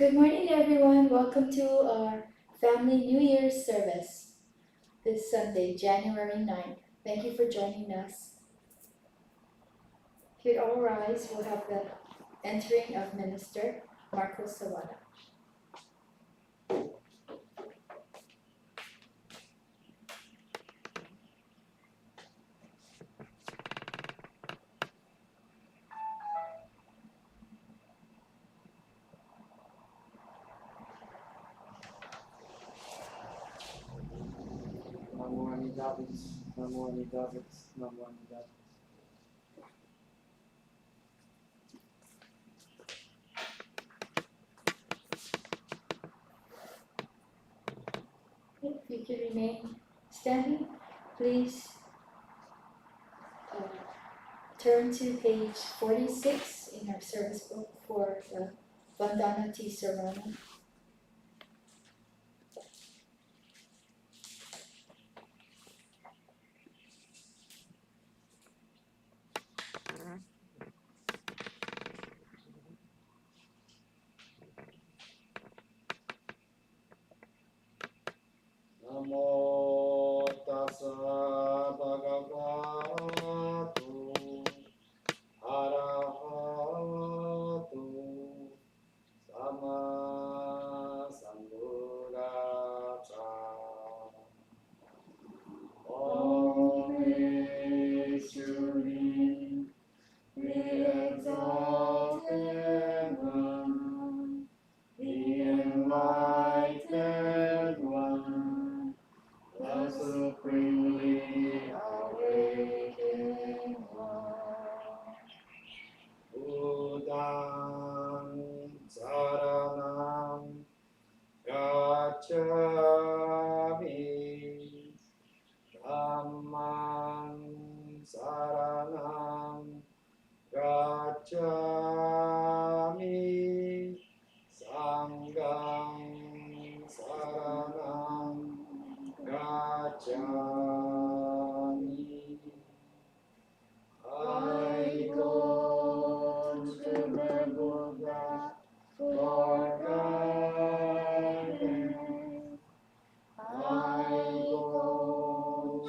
Good morning, everyone. Welcome to our Family New Year's service this Sunday, January 9th. Thank you for joining us. If you'd all rise, we'll have the entering of Minister Marco Sawada. Namo Amitabhis, Namo Amitabhis, Namo Amitabhis. If you could remain standing, please turn to page 46 in our service book for the Vandana T. Sarana. Namo tassa bhagavato arahato sama sambuddhassa. All praise to Him, the exalted One, the enlightened One, the supremely awakened One. Buddham saranam gacchami, Dhammam saranam gacchami, Sangham saranam gacchami. I go to the Buddha for guidance. I go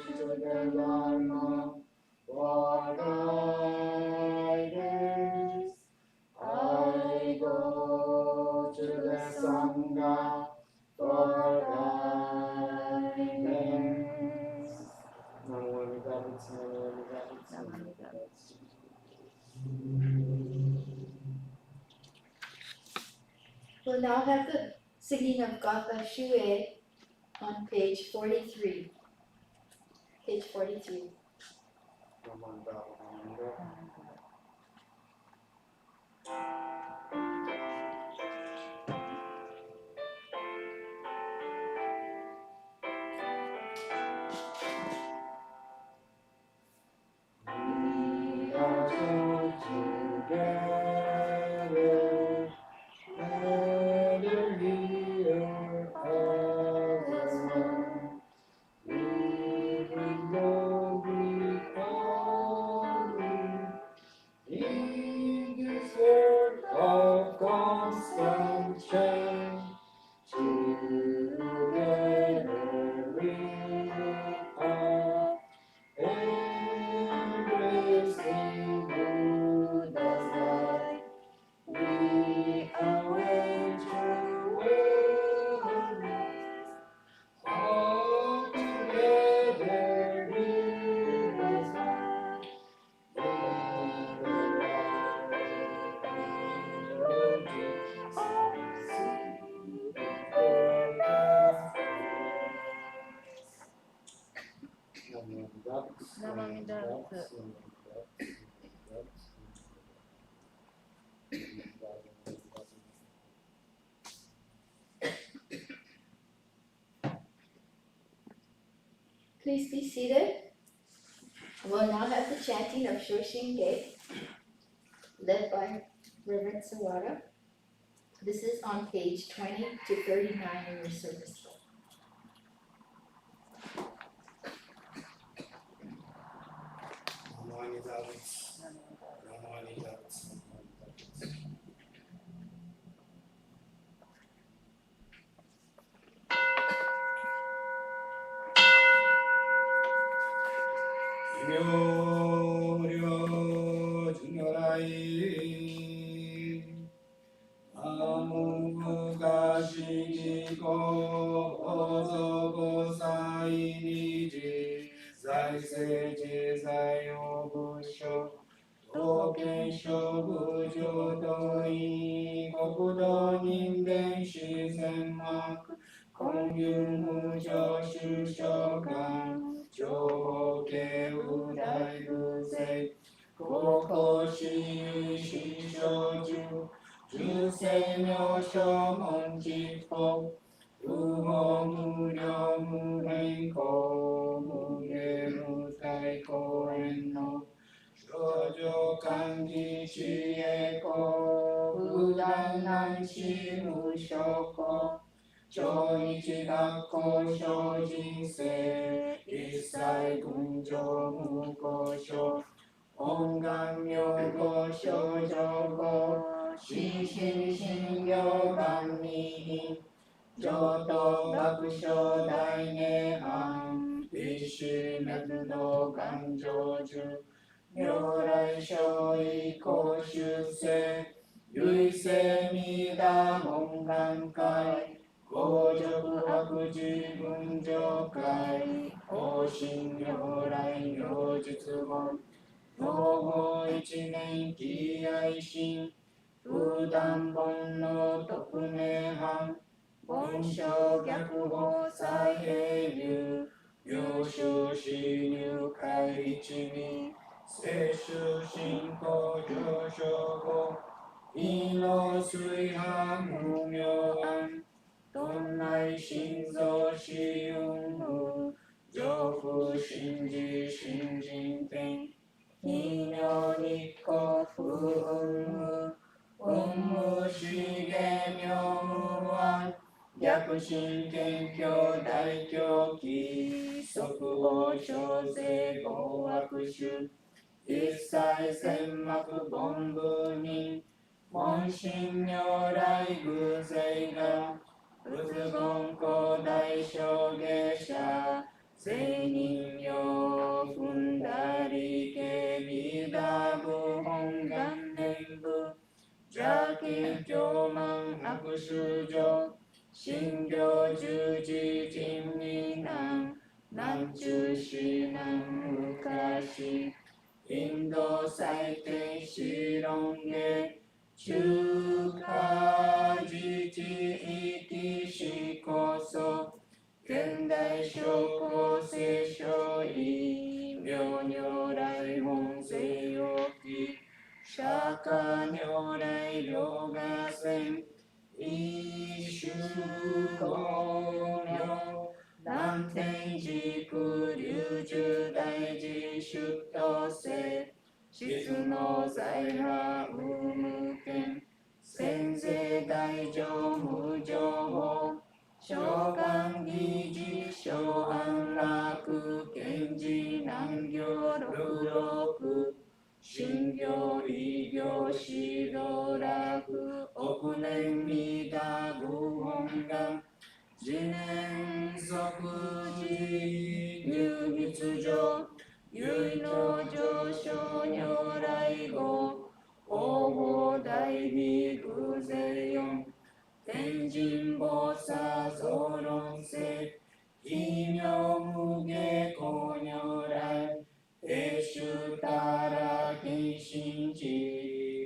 to the Dharma for guidance. I go to the Sangha for guidance. Namo Amitabhis, Namo Amitabhis, Namo Amitabhis. We'll now have the singing of GATHA SHUE on page 43. Page 43. Namo Amitabhis, Namo Amitabhis. We are joined together, gathered here as one. We bring glory proudly in this work of constant change. Together we are embracing Buddha's light. We awake true awareness. All together here as one. In the light emerging, succeeding Buddha's grace. Namo Amitabhis, Namo Amitabhis. Please be seated. We'll now have the chanting of SHOSHINGE, led by Reverend Sawada. This is on page 20 to 39 in your service book. Namo Amitabhis, Namo Amitabhis, Namo Amitabhis. 位国土人伝自然幕根源無常修正観情報系無大偶勢高校私有心象中重生妙正門実法無法無量無変更無下無体公園の少女漢字知恵子無断難し無証拠超日学校精進生一切群上無交渉本願妙高少女語心身心行願に上等学章大涅槃一種滅道願成就如来所以公修世唯世弥陀本願会五辱悪自分上会往生如来如実言統合一年喜愛心不断煩悩特涅槃凡生逆法再平流領収支入会一味摂取信仰上昇後意の随伴無明暗頓内心臓死運無上腹心事心人天非妙日光不運無運無資源妙無安逆心謙虚大狂気即応小勢合悪種一切千幕本部人門心如来偶勢が仏言古代小下者聖人用踏んだりけびだ部本願念部邪気狂慢悪衆上心行十字人民難難中死難昔インド最低四論下中華自治域史こそ現代諸公聖書異妙如来本性欲釈迦如来両河線一種公領南天竺流十大寺出頭世質の財派無無権先世大乗無情法召喚議事小安楽賢治難行六六信行異行指導楽億年弥陀無本願自念即時入密上唯の上昇如来語応報大悲偶勢四天神菩薩総論世奇妙無下公如来永寿たら謙信寺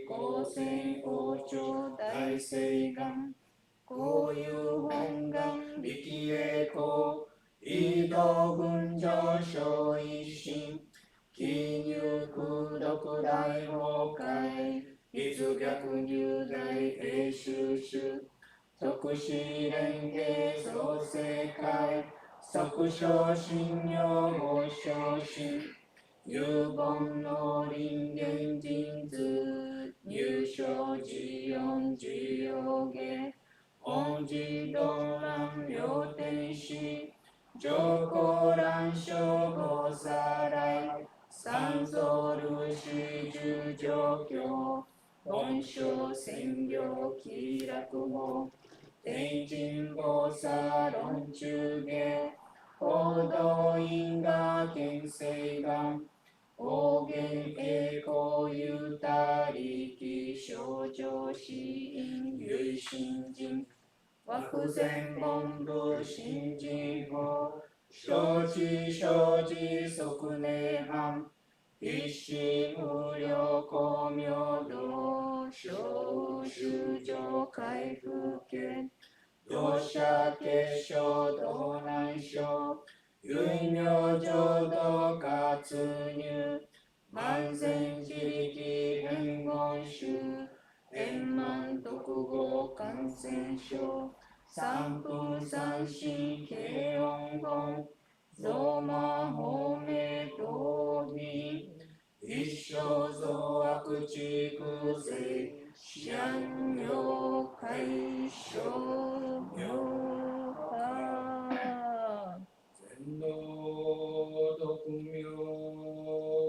高専王朝大誓願こういう本願力栄光異道群上昇一心記入功徳大崩壊立逆入大永修修特使連芸創世会即昇進用法昇進有本の人間人図入所自音自用芸本自動乱両天使上皇乱小五さらい三層ルシ十上教本性専業気楽法天神菩薩論中下報道因果見世願大言栄光有他力少女死因唯心人惑前本部新人法承知承知即涅槃一心無量光明道小衆上回復権同社結晶道南小唯名浄土活入万千自力変言宗円満特合感染症三風三心軽音言増魔法明道義一生増悪地空性思案妙解消妙法全道独妙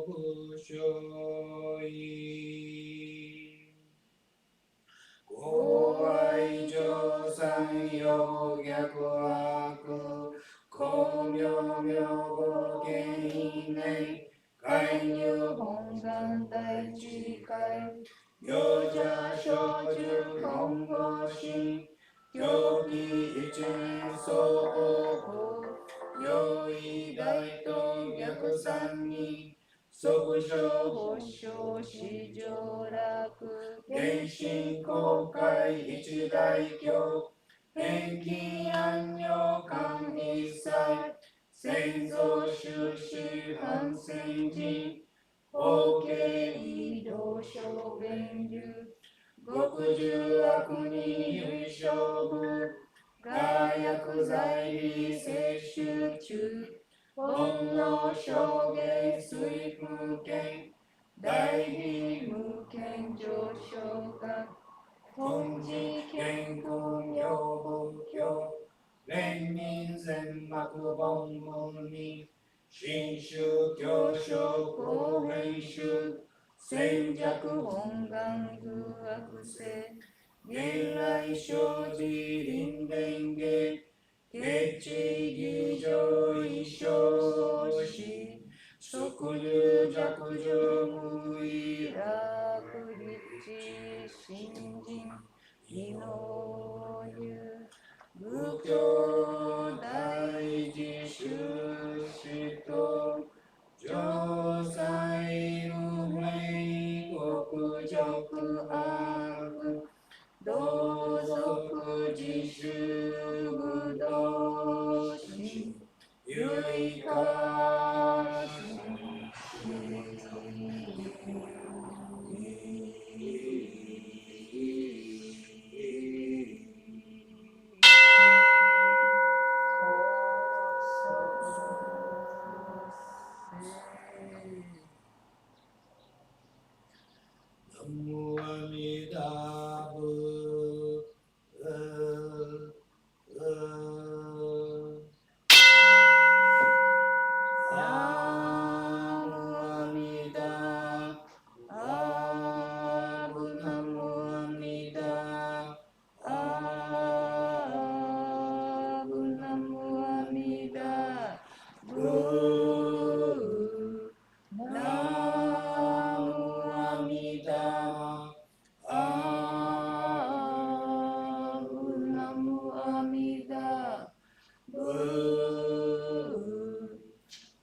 不所依ご愛情三用逆悪光明明語権威内介入本願大智慧行者小中本語心狂気一年相応用意大と逆三人即所保証市場楽原神公開一大教返金安女間一切先祖修士反戦人法慶移動小弁流極重悪に優勝部が薬剤利摂取中煩悩証言水風権大義無権上昇化本寺健康妙仏教蓮人全幕本門に新宗教書公編集戦弱本願偶悪性現来生じ臨伝芸月地儀上一生し即入弱上無意楽立地新人異能流仏教大事修士と上西無名極辱悪同族自主無道心唯化心南無阿弥陀仏南無阿弥陀仏南無阿弥陀仏南無阿弥陀仏南無阿弥陀仏南無阿弥陀仏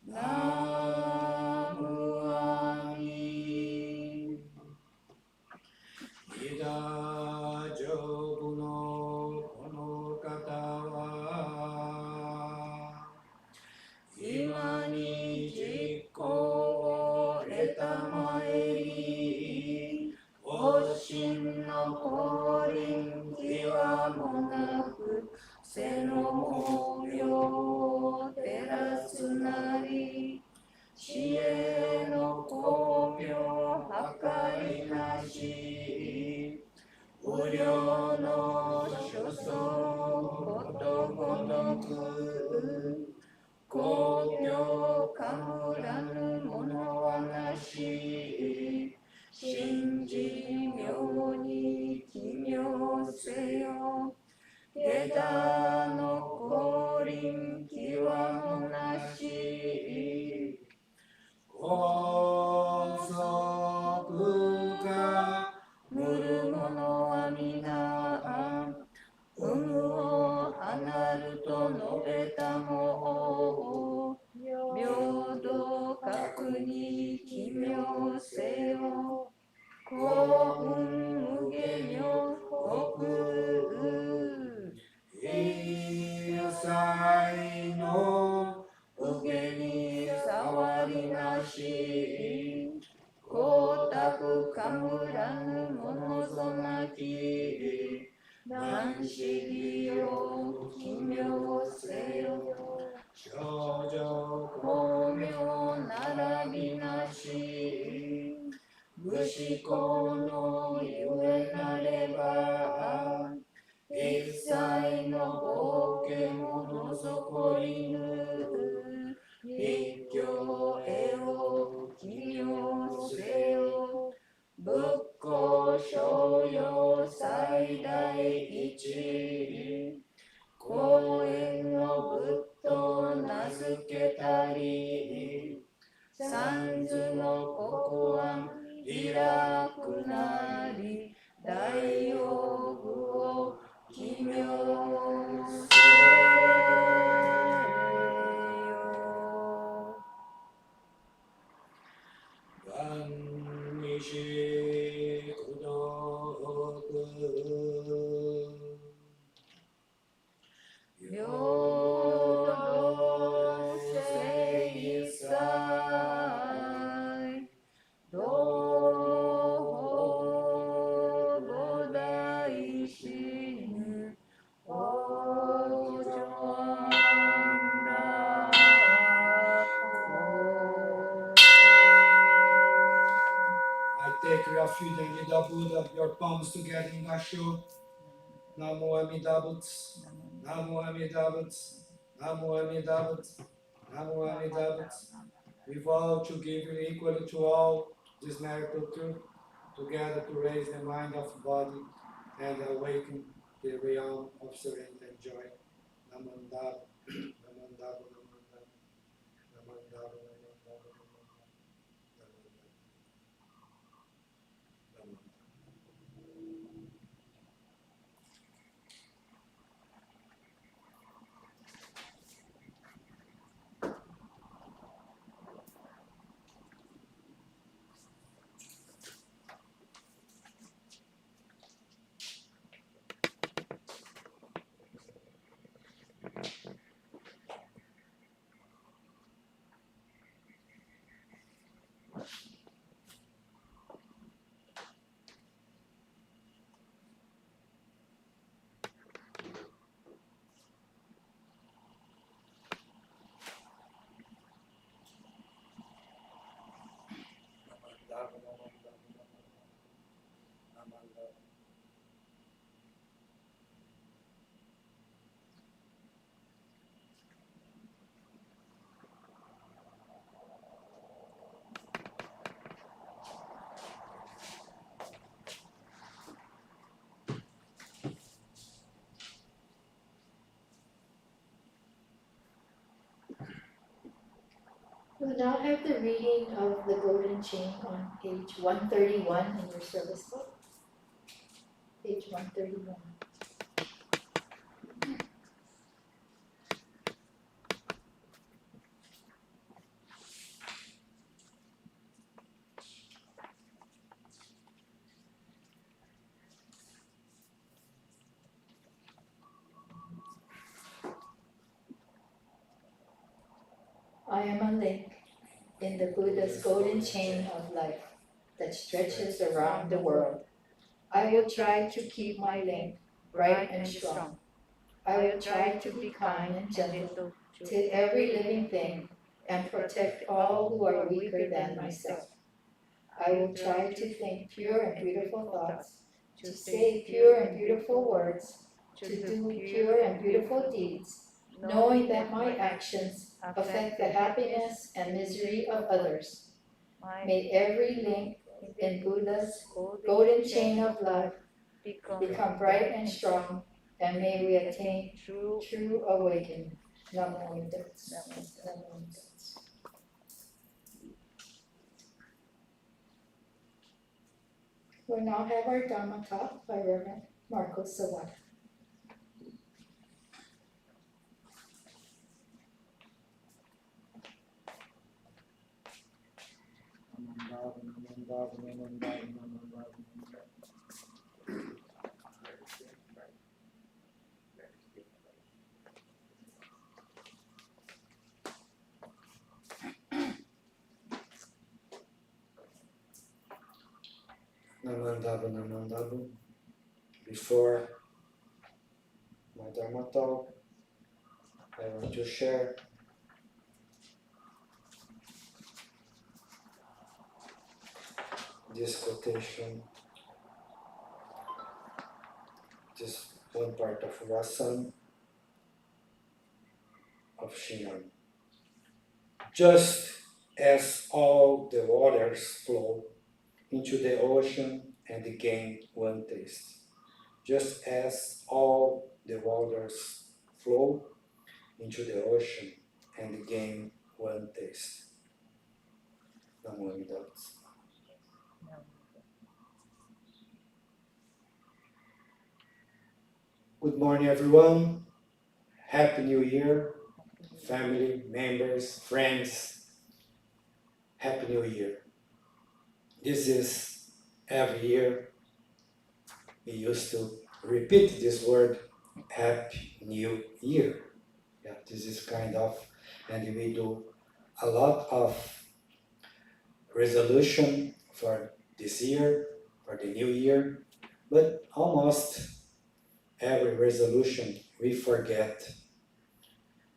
南無阿弥伊田上部のこの方は今に実行を得たまえりお心の降臨気はもなく背の毛明を照らすなり知恵の光明計りなし無量の所相ことごとく公共かむらぬものはなし信じ妙に奇妙せよ下駄の降臨気はもなし高速か無るものは皆三思議を奇妙せよ少女巧妙並びなし無思考のゆえなれば一切の冒険も残りぬ一挙へを奇妙せよ仏教商用最大一公園の仏と名付けたり三途の国安開くなり大用具を奇妙せよ万日苦毒平等正義道法五大心往生I take refuge in the Buddha, your palms together in the SHUE. Namo Amida Butsu, Namo Amida Butsu, Namo Amida Butsu, Namo Amida Butsu. We vow to give equally to all this miracle truth, together to raise the mind of body and awaken the realm of serenity and joy. Namandab, Namandab, Namandab, Namandab, Namandab, Namandab. We'll now have the reading of the Golden Chain on page 131 in your service book. Page 131. I am a link in the Buddha's golden chain of life that stretches around the world. I will try to keep my link bright and strong. I will try to be kind and gentle to every living thing and protect all who are weaker than myself. I will try to think pure and beautiful thoughts, to say pure and beautiful words, to do pure and beautiful deeds, knowing that my actions affect the happiness and misery of others. May every link in Buddha's golden chain of life become bright and strong, and may we attain true awakening. Namo Buddhaya. Namo Buddhaya. We'll now have our Dharma talk by Reverend Marcos Sawada. Namandabu, Namandabu. Before my Dharma talk, I want to share this quotation, this one part of Rasan of Shinran. Just as all the waters flow into the ocean and gain one taste. Just as all the waters flow into the ocean and gain one taste. Namo Amida Butsu. Good morning, everyone. Happy New Year, family, members, friends. Happy New Year. This is every year we used to repeat this word, Happy New Year. Yeah, this is kind of, and we do a lot of resolution for this year, for the new year, but almost every resolution we forget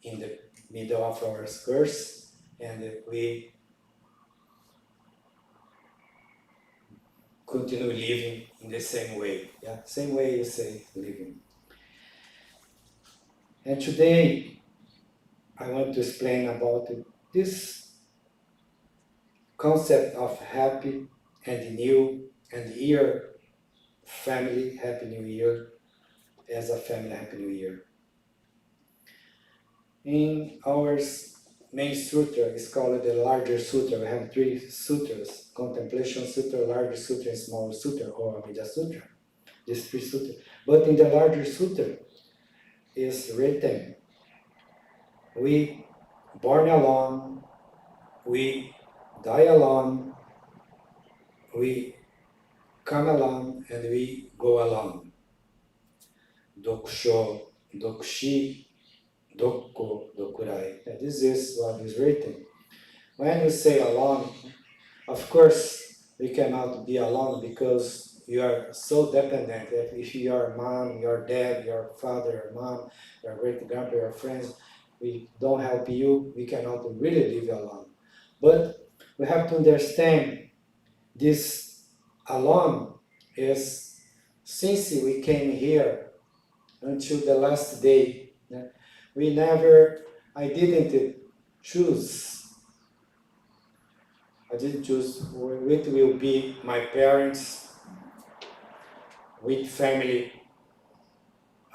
in the middle of our course, and we continue living in the same way. Yeah, same way you say living. And today I want to explain about this concept of happy and new and year family, happy new year, as a family, happy new year. In our main sutra, it's called the larger sutra. We have 3 sutras: contemplation sutra, larger sutra, and small sutra, or Amida sutra. These 3 sutras. But in the larger sutra is written, we born alone, we die alone, we come alone, and we go alone. Dokusho, dokushi, dokko, dokurai. And this is what is written. When you say alone, of course, we cannot be alone because you are so dependent. If your mom, your dad, your father, your mom, your great-grandpa, your friends, we don't help you, we cannot really live alone. But we have to understand this alone is, since we came here until the last day, I didn't choose. I didn't choose which will be my parents, which family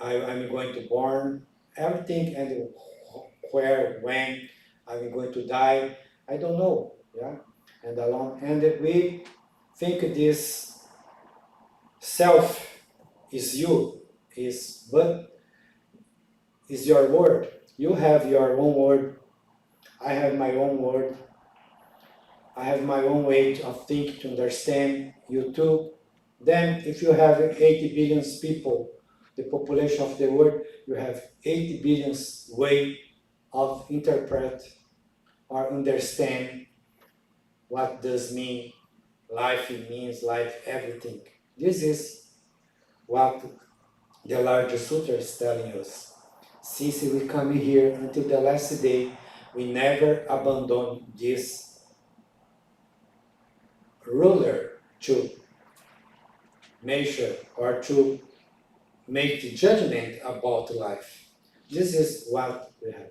I'm going to born, everything, and where, when I'm going to die, I don't know, yeah? And alone, and we think this self is you, but is your word. You have your own word, I have my own word, I have my own way of thinking to understand you too. Then if you have 80 billion people, the population of the world, you have 80 billion way of interpret or understand what does mean life, it means life, everything. This is what the larger sutra is telling us. Since we come here until the last day, we never abandon this ruler to measure or to make the judgment about life. This is what we have.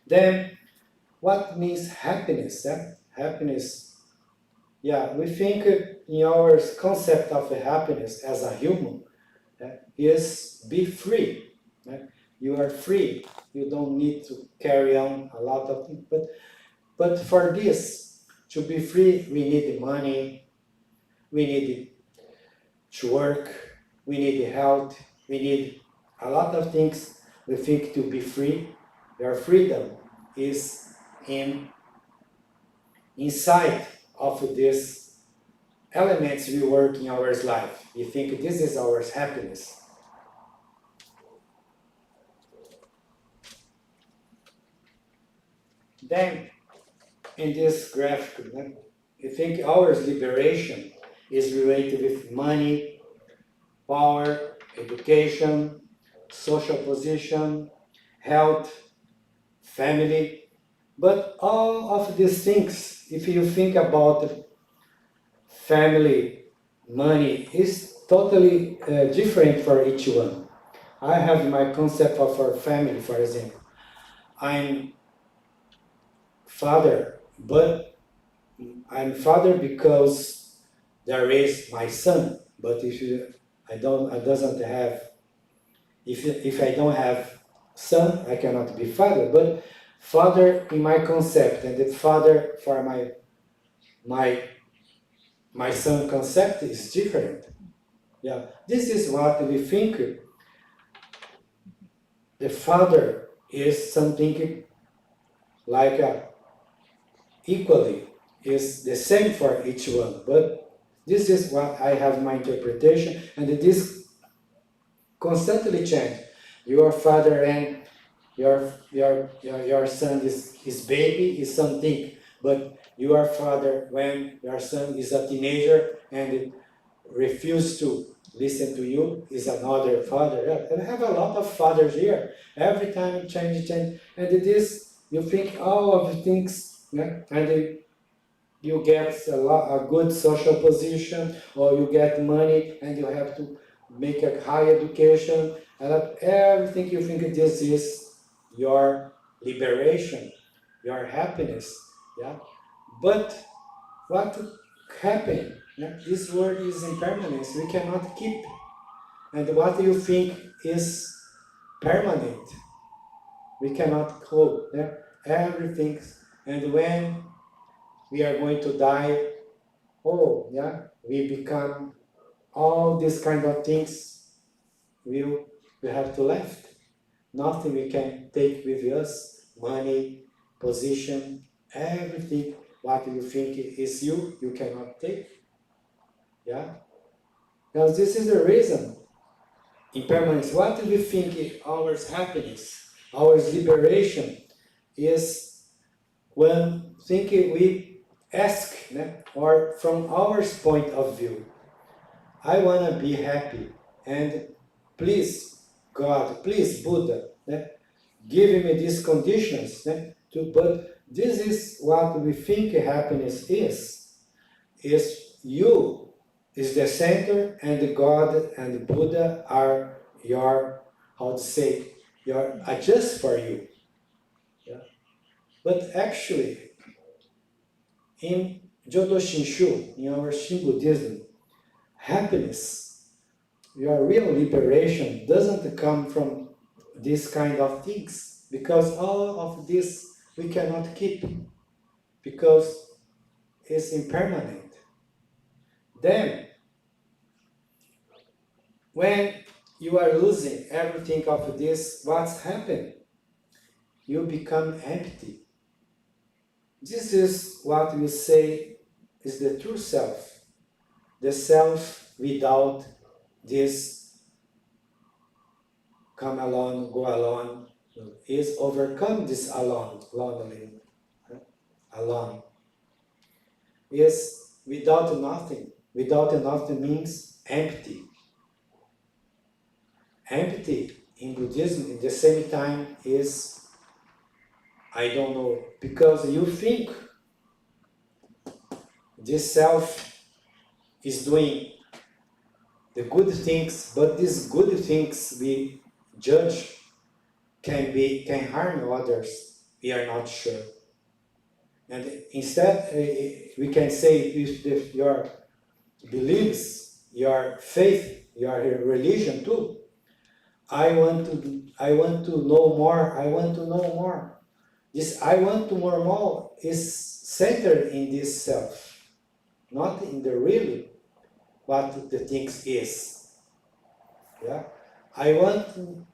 Then, what means happiness? Happiness, we think in our concept of happiness as a human is be free. You are free. You don't need to carry on a lot of things. But for this, to be free, we need money, we need to work, we need health, we need a lot of things. We think to be free. Your freedom is inside of these elements we work in our life. We think this is our happiness. Then, in this graphic, you think our liberation is related with money, power, education, social position, health, family. But all of these things, if you think about family, money, is totally different for each one. I have my concept of our family, for example. I'm father, but I'm father because there is my son. But I doesn't have, if I don't have son, I cannot be father. But father in my concept and the father for my son concept is different. Yeah, this is what we think. The father is something like equally, is the same for each one. But this is what I have my interpretation, and this constantly change. Your father and your son is his baby is something, but your father when your son is a teenager and refuse to listen to you is another father. Yeah, and I have a lot of fathers here. Every time change, and it is you think all of the things, yeah? And you get a good social position, or you get money, and you have to make a high education, and everything you think this is your liberation, your happiness, yeah. But what happened? Yeah? This world is impermanence. We cannot keep. And what you think is permanent, we cannot hold. Yeah? Everything. And when we are going to die, oh, yeah, we become all these kind of things. We have to left. Nothing we can take with us. Money, position, everything. What you think is you, you cannot take. Yeah. Because this is the reason. Impermanence. What do we think our happiness, our liberation is when thinking we ask, or from our point of view, I want to be happy, and please God, please Buddha, give me these conditions. But this is what we think happiness is you is the center, and God and Buddha are your, how to say, your adjust for you. Yeah? But actually, in Jodo Shinshu, in our Shin Buddhism, happiness, your real liberation doesn't come from these kind of things, because all of this we cannot keep, because it's impermanent. Then, when you are losing everything of this, what's happened? You become empty. This is what we say is the true self. The self without this come alone, go alone, is overcome this alone, lonely, alone. Is without nothing. Without nothing means empty. Empty in Buddhism at the same time is, I don't know, because you think this self is doing the good things, but these good things we judge can harm others. We are not sure. And instead, we can say if your beliefs, your faith, your religion too. I want to know more. I want to know more. This I want to know more is centered in this self, not in the really what the things is. Yeah, I want to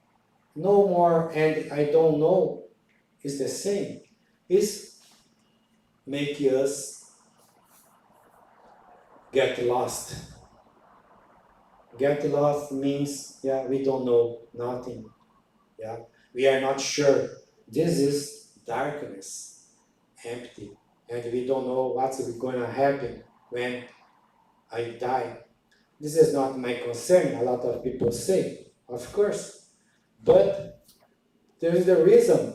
know more, and I don't know is the same. Is make us get lost. Get lost means, yeah, we don't know nothing. Yeah, we are not sure. This is darkness, empty, and we don't know what's going to happen when I die. This is not my concern, a lot of people say. Of course, But there is the reason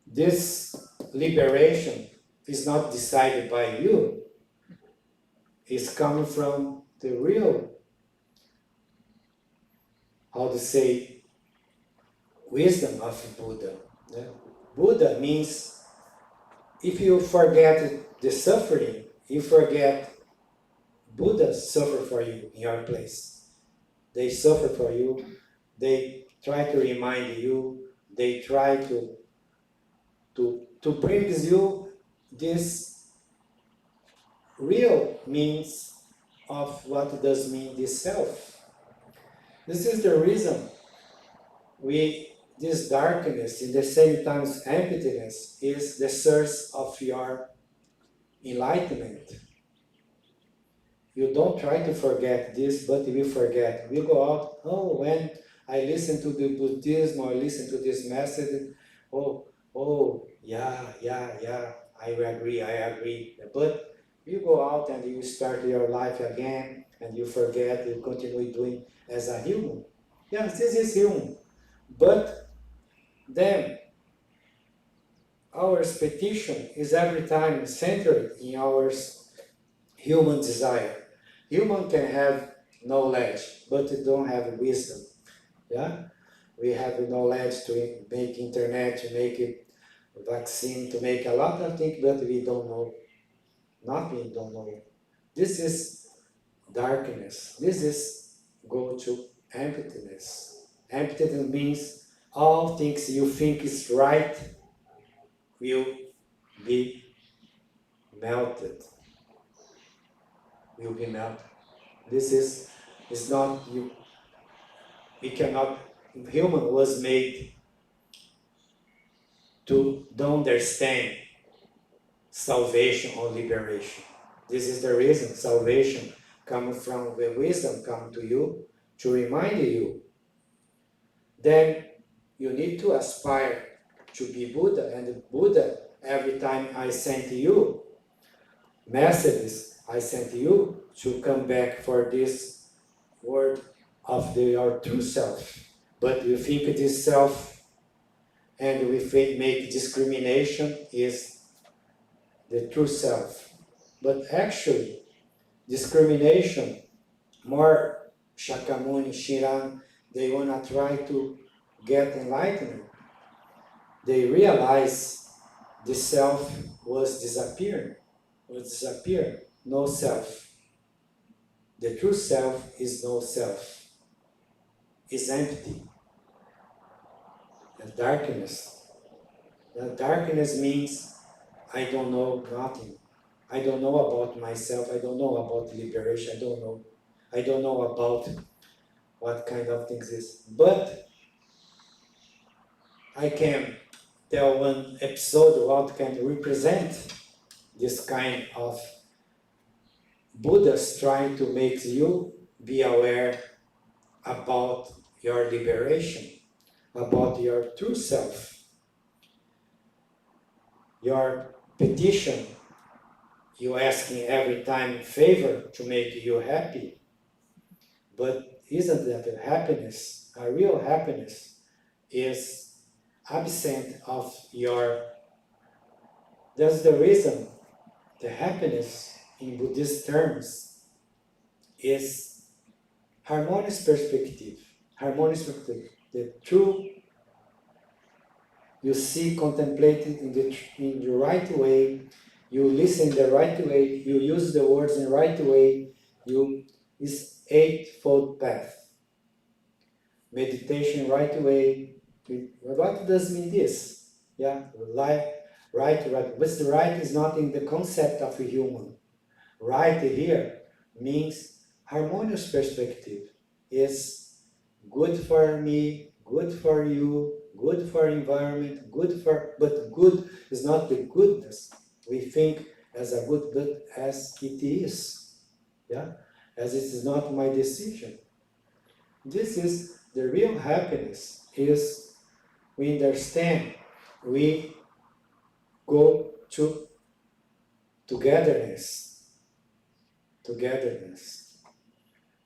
this liberation is not decided by you. It's coming from the real, how to say, wisdom of Buddha. Yeah? Buddha means if you forget the suffering, you forget Buddha suffer for you in your place. They suffer for you, they try to remind you, they try to bring you this real means of what does mean this self. This is the reason this darkness, in the same time emptiness, is the source of your enlightenment. You don't try to forget this, but we forget. We go out, oh, when I listen to the Buddhism or I listen to this message, yeah, I agree. But you go out and you start your life again and you forget, you continue doing as a human. Yes, this is human. But then our petition is every time centered in our human desire. Human can have knowledge, but they don't have wisdom. Yeah, we have knowledge to make internet, to make a vaccine, to make a lot of things, but we don't know. Nothing, don't know. This is darkness. This is go to emptiness. Emptiness means all things you think is right will be melted. Will be melted. This is not you. We cannot. Human was made to understand salvation or liberation. This is the reason salvation comes from the wisdom come to you to remind you. Then you need to aspire to be Buddha, and Buddha, every time I sent you messages, I sent you to come back for this word of your true self. But you think this self and we make discrimination is the true self. But actually, discrimination, more Shakyamuni, Shiran, they want to try to get enlightenment. They realize the self was disappearing, no self. The true self is no self, is empty. And darkness. And darkness means I don't know nothing. I don't know about myself. I don't know about liberation. I don't know. I don't know about what kind of things is. But I can tell one episode what can represent this kind of Buddhas trying to make you be aware about your liberation, about your true self. Your petition, you asking every time favor to make you happy. But isn't that a happiness, a real happiness, is absent of your... That's the reason the happiness in Buddhist terms is harmonious perspective. Harmonious perspective. The true, you see contemplated in the right way, you listen the right way, you use the words in the right way, is eightfold path. Meditation right way. What does mean this? Yeah, right. But the right is not in the concept of a human. Right here means harmonious perspective. Is good for me, good for you, good for environment, but good is not the goodness we think as a good, but as it is. Yeah, as it is not my decision. This is the real happiness. Is we understand, we go to togetherness.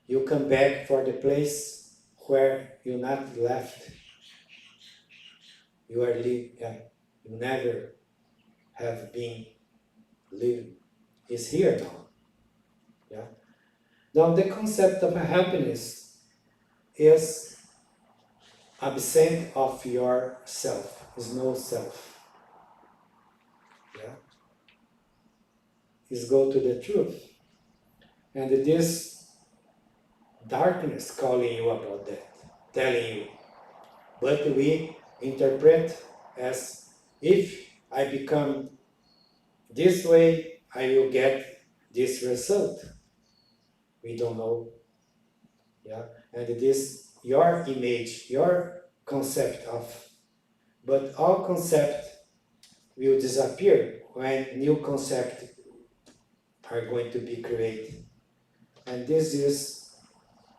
You come back for the place where you not left. you are living, you never have been living, is here now. Yeah. Now the concept of happiness is absent of yourself, is no self. Yeah. Is go to the truth. And this darkness calling you about that, telling you. But we interpret as if I become this way, I will get this result. We don't know. Yeah. And this your image, your concept of, but all concept will disappear when new concept are going to be created. And this is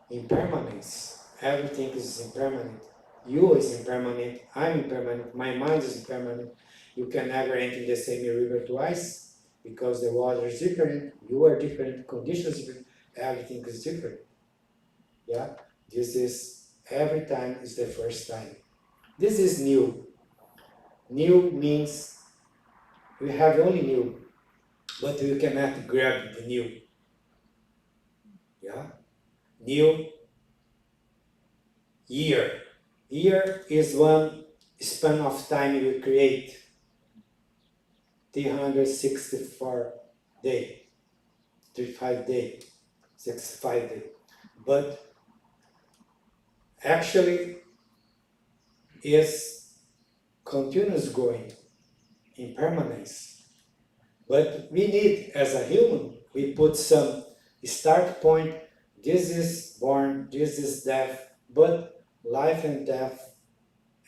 impermanence. Everything is impermanent. You is impermanent, I'm impermanent, my mind is impermanent. You can never enter the same river twice because the water is different, you are different, conditions different, everything is different. Yeah? This is, every time is the first time. This is new. New means we have only new, but we cannot grab the new. Yeah? New year. Year is one span of time you create. 364 day, 35 day, 65 day. But actually is continuous growing in permanence. But we need, as a human, we put some start point, this is born, this is death, but life and death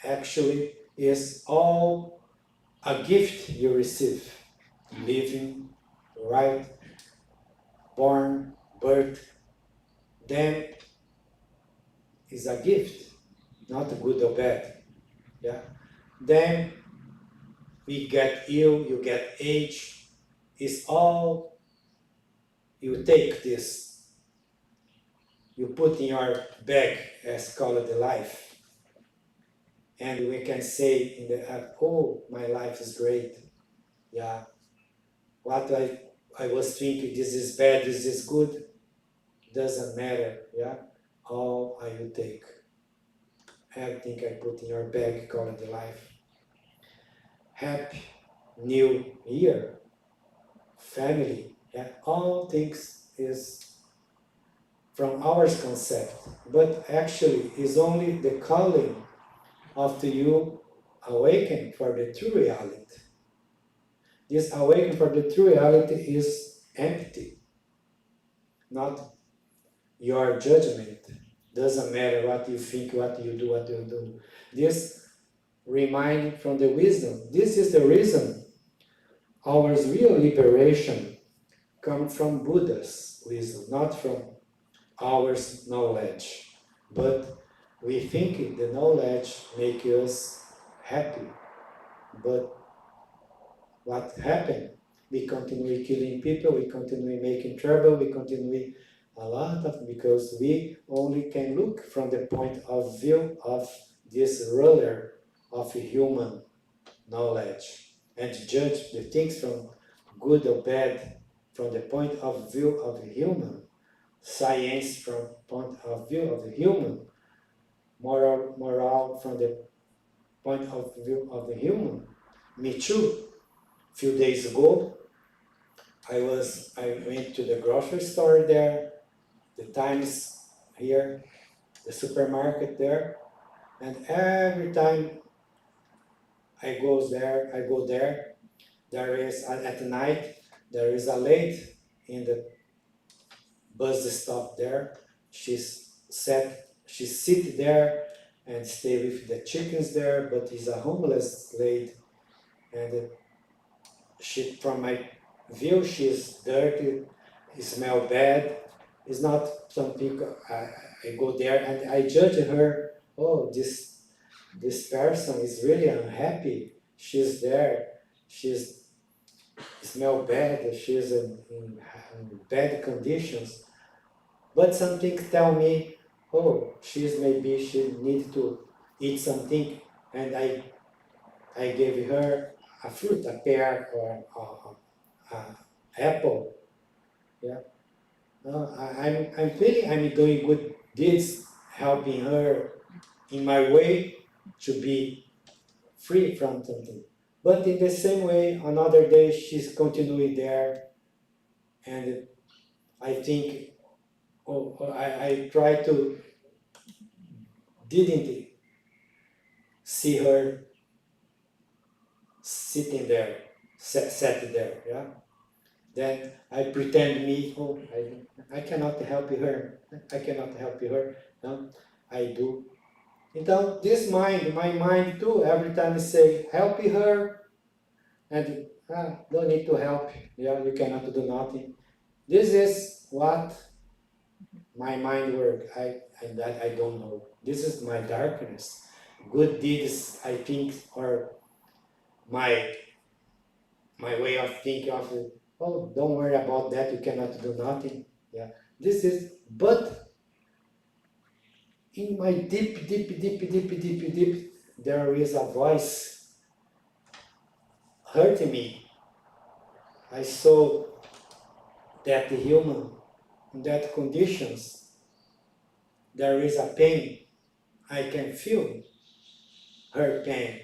actually is all a gift you receive. Living, right, born, birth, then is a gift, not good or bad. Yeah. Then we get ill, you get age, it's all you take this, you put in your bag as called the life. And we can say in the act, oh, my life is great. Yeah. What I was thinking, this is bad, this is good, doesn't matter. Yeah. All I will take. Everything I put in your bag called the life. Happy New Year. Family. Yeah. All things is from our concept, but actually is only the calling after you awaken for the true reality. This awakening for the true reality is empty, not your judgment. Doesn't matter what you think, what you do, what you do. This remind from the wisdom. This is the reason our real liberation comes from Buddha's wisdom, not from our knowledge. But we think the knowledge makes us happy. But what happened? We continue killing people, we continue making trouble, we continue a lot of, because we only can look from the point of view of this ruler of human knowledge and judge the things from good or bad from the point of view of a human, science from point of view of a human, moral from the point of view of the human. Me too. Few days ago, I went to the grocery store there, the Times here, the supermarket there, and every time I go there, there is at night there is a lady in the bus stop there. She's sit there and stay with the chickens there, but he's a homeless lady, and she, from my view, she's dirty, smell bad. It's not something I go there and I judge her. Oh, this person is really unhappy. She's there. She's smell bad. She's in bad conditions. But something tell me, oh, maybe she need to eat something, and I I gave her a fruit, a pear or a apple. Yeah. I'm feeling I'm doing good deeds, helping her in my way to be free from something. But in the same way, another day she's continuing there, and I think, I try to didn't see her sitting there, sat there, yeah. Then I pretend me, I cannot help her, I cannot help her, no, I do. Então, this mind, my mind too, every time I say, help her, and don't need to help, yeah, you cannot do nothing. This is what my mind work, and that I don't know. This is my darkness. Good deeds, I think, are my way of thinking of, oh, don't worry about that, you cannot do nothing. Yeah, this is, but in my deep, there is a voice hurting me. I saw that the human, in that conditions, there is a pain. I can feel her pain.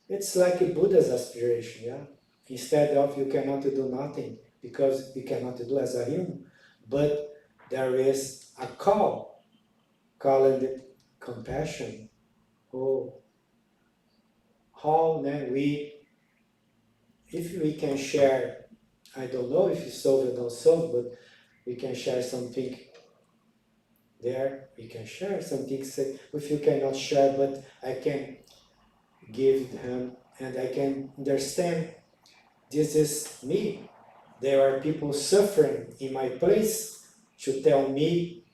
It's like a Buddha's aspiration, yeah? Instead of you cannot do nothing, because we cannot do as a human, but there is a call, called compassion. Oh, how then if we can share, I don't know if you solve or don't solve, but we can share something there, we can share something, say, if you cannot share, but I can give him, and I can understand this is me. There are people suffering in my place to tell me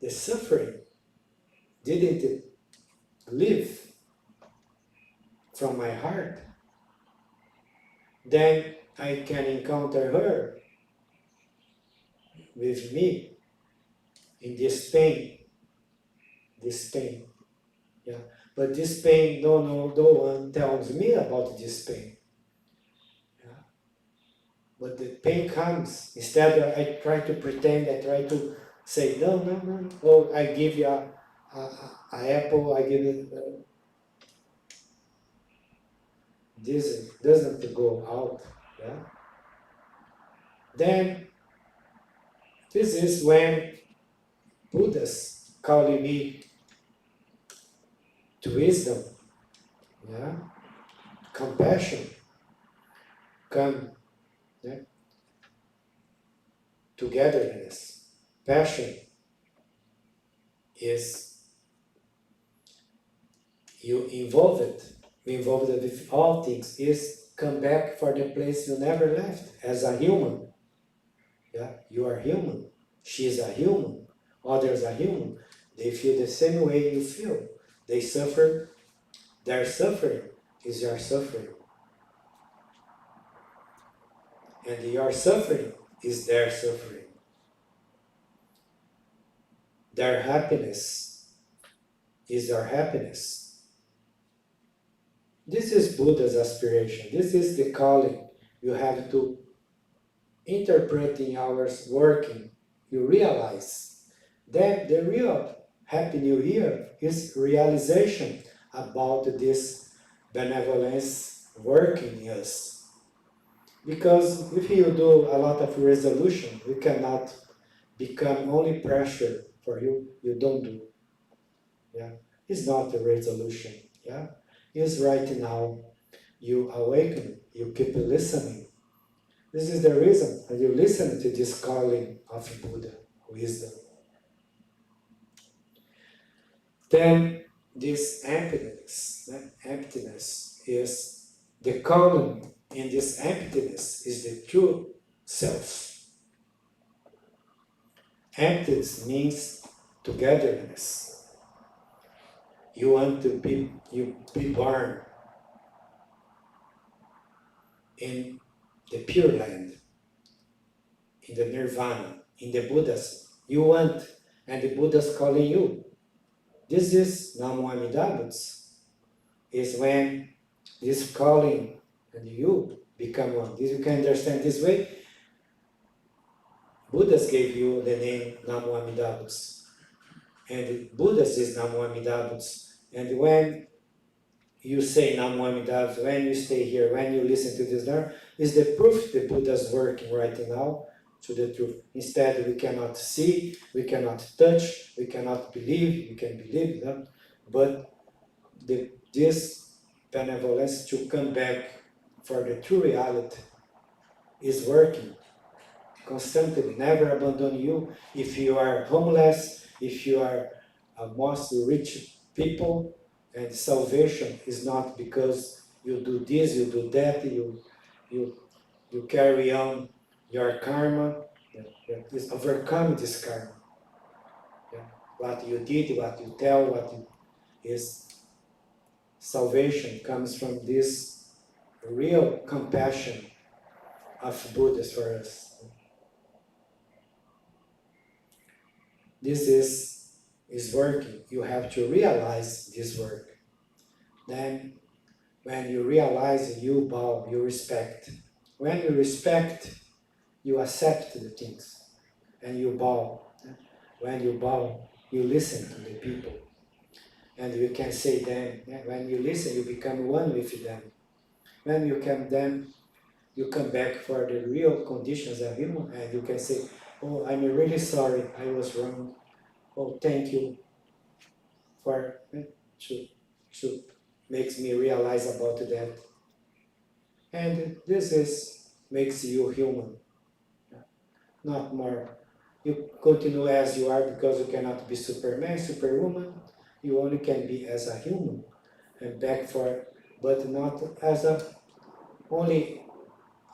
the suffering didn't live from my heart. Then I can encounter her with me in this pain, yeah. But this pain, no one tells me about this pain. Yeah. But the pain comes. Instead, I try to pretend, I try to say, no. Oh, I give you a apple, I give you, this doesn't go out. Yeah. Then, this is when Buddha's calling me to wisdom, yeah, compassion, come, yeah, togetherness, passion is you involved with all things, is come back for the place you never left as a human. Yeah, you are human, she is a human, others are human, they feel the same way you feel, they suffer, their suffering is your suffering. And your suffering is their suffering. Their happiness is your happiness. This is Buddha's aspiration. This is the calling you have to interpret in hours working. You realize that the real Happy New Year is realization about this benevolence working in us. Because if you do a lot of resolution, you cannot become only pressure for you, you don't do. Yeah, it's not a resolution. Yeah, it's right now. You awaken, you keep listening. This is the reason that you listen to this calling of Buddha, wisdom. Then this emptiness is the calling, in this emptiness is the true self. Emptiness means togetherness. You want to be born in the Pure Land, in the Nirvana, in the Buddhas. You want, and the Buddha's calling you. This is Namo Amida Butsu. is when this calling and you become one. This you can understand this way. Buddhas gave you the name Namo Amida Butsu. And Buddhas is Namo Amida Butsu. And when you say Namo Amida Butsu, when you stay here, when you listen to this learn, is the proof the Buddha's working right now to the truth. Instead, we cannot see, we cannot touch, we cannot believe, we can believe them, but this benevolence to come back for the true reality is working constantly, never abandon you. If you are homeless, if you are a most rich people, and salvation is not because you do this, you do that, you carry on your karma, is overcome this karma. Yeah. What you did, what you tell, what you, is salvation comes from this real compassion of Buddhas for us. This is working. You have to realize this work. Then when you realize, you bow, you respect. When you respect, you accept the things and you bow. When you bow, you listen to the people. And you can say them, when you listen, you become one with them. When you come them, you come back for the real conditions of human, and you can say, oh, I'm really sorry, I was wrong. Oh, thank you for to makes me realize about that. And this makes you human, not more. You continue as you are because you cannot be Superman, Superwoman. You only can be as a human and back for, but not as a only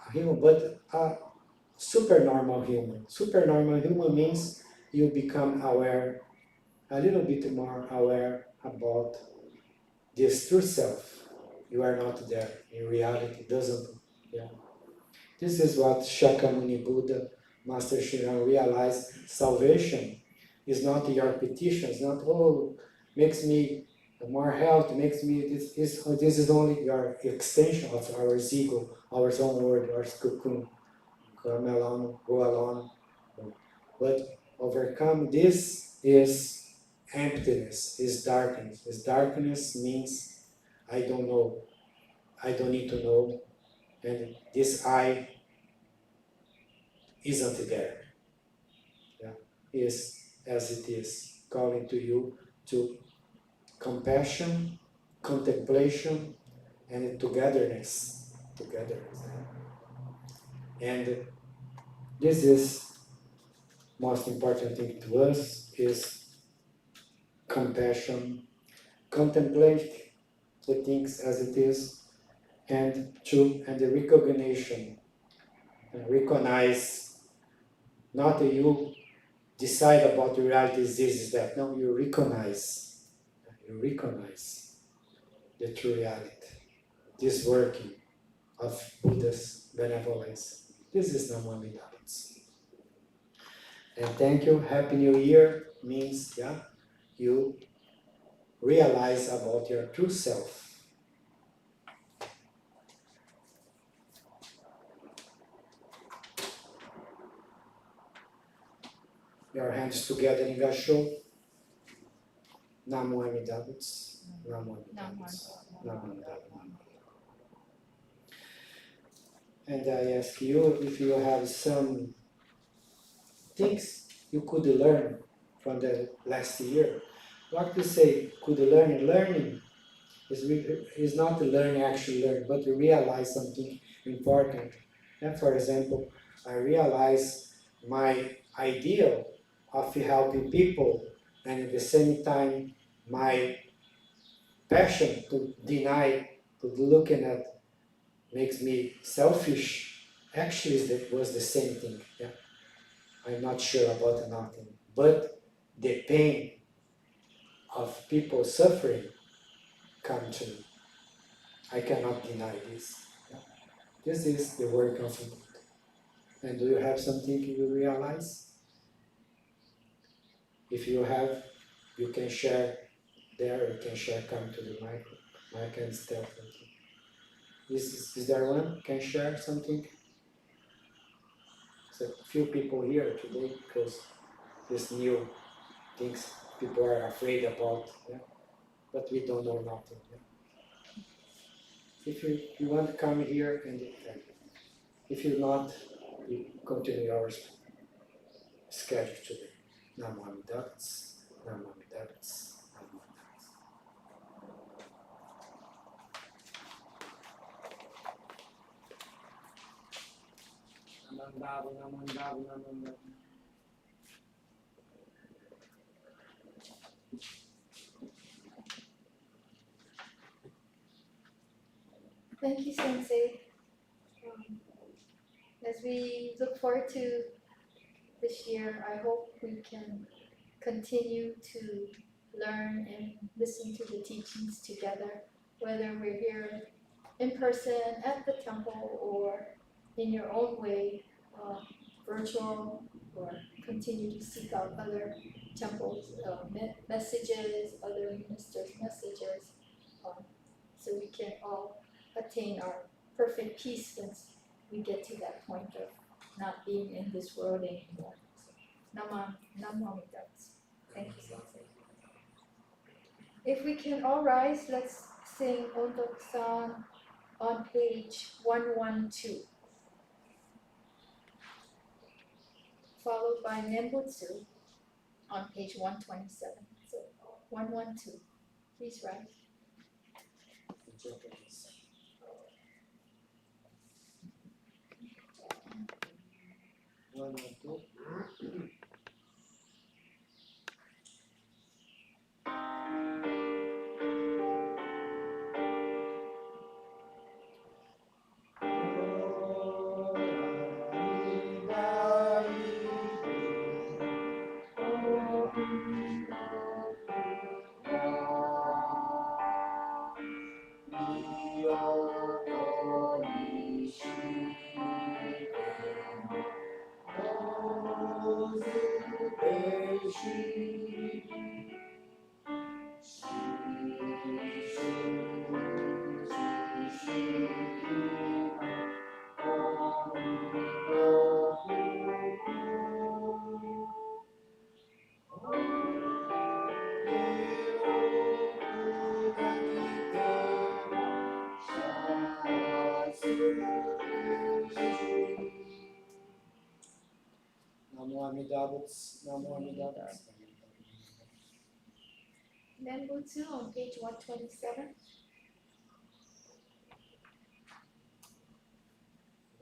a human, but a super normal human. Super normal human means you become aware, a little bit more aware about this true self. You are not there in reality. Doesn't. Yeah. This is what Shakyamuni Buddha, Master Shuran realized. Salvation is not your petition. It's not, oh, makes me more health, makes me, this is only your extension of our ego, our own word, our cocoon, come along, go along. But overcome this is emptiness, is darkness. Is darkness means I don't know, I don't need to know, and this I isn't there. Yeah. Is as it is, calling to you to compassion, contemplation, and togetherness. Togetherness. And this is most important thing to us is compassion, contemplate the things as it is, and the recognition, and recognize not that you decide about the reality is this, is that. No, you recognize the true reality, this working of Buddha's benevolence. This is Namo Amida Butsu. And thank you, Happy New Year means, yeah, you realize about your true self. Your hands together in Gasho. Namo Amida Butsu. Namo Amida Butsu. Namo Amida Butsu. And I ask you if you have some things you could learn from the last year. What to say, could learn? Learning is not to learn, actually learn, but to realize something important. And for example, I realize my ideal of helping people, and at the same time, my passion to deny, to looking at, makes me selfish. Actually, that was the same thing. Yeah. I'm not sure about nothing. But the pain of people suffering come to me. I cannot deny this. Yeah. This is the work of the Buddha. And do you have something you realize? If you have, you can share there, you can share, come to the micro. I can step. Is there one? Can share something? There's a few people here today because this new things people are afraid about, yeah? But we don't know nothing. Yeah? If you want to come here, and if you not, you continue your schedule today. Namo Amitabhas, Namo Amitabhas, Namo Amitabhas. Namandabu, namandabu, namandabu. Thank you, Sensei. As we look forward to this year, I hope we can continue to learn and listen to the teachings together, whether we're here in person at the temple or in your own way, virtual, or continue to seek out other temples, messages, other ministers' messages, so we can all attain our perfect peace once we get to that point of not being in this world anymore. So, Namamitats. Thank you, Sensei. If we can all rise, let's sing Ondok-san on page 112, followed by Nembutsu on page 127. So 112, please rise. One, two. Namo Amitabhas, Namo Amitabhas. Nembutsu on page 127.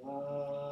Namo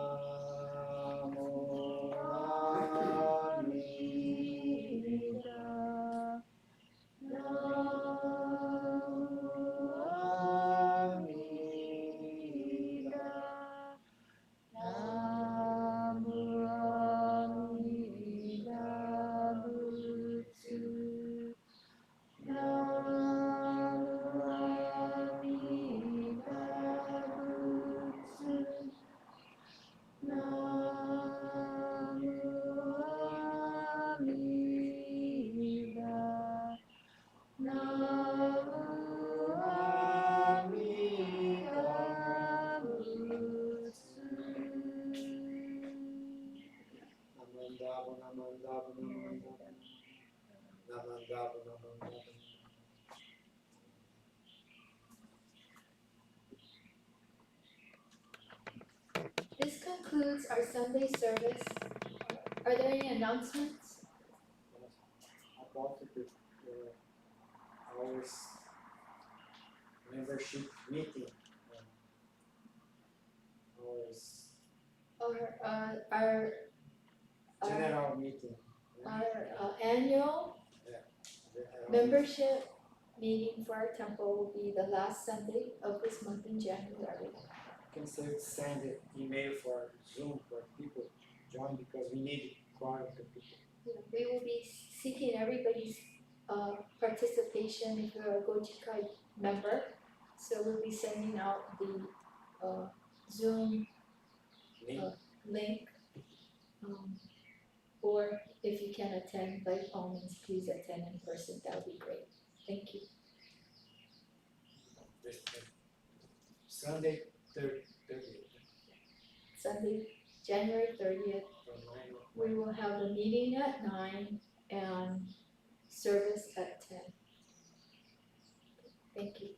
This concludes our Sunday service. Are there any announcements? About our membership meeting. Our General meeting. annual membership meeting for our temple will be the last Sunday of this month in January. You can send an email for Zoom for people to join because we need quite a people. We will be seeking everybody's participation if you're a Gojikai member. So we'll be sending out the Zoom link. Or if you can attend, by all means, please attend in person. That would be great. Thank you. Sunday, 30th. Sunday, January 30th. From 9 o'clock. We will have a meeting at 9 and service at 10. Thank you.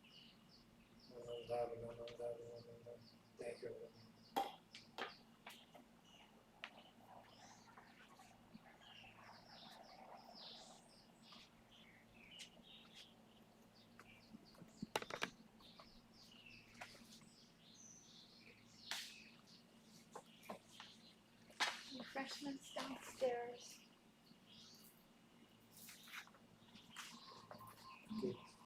Thank you. Refreshments downstairs.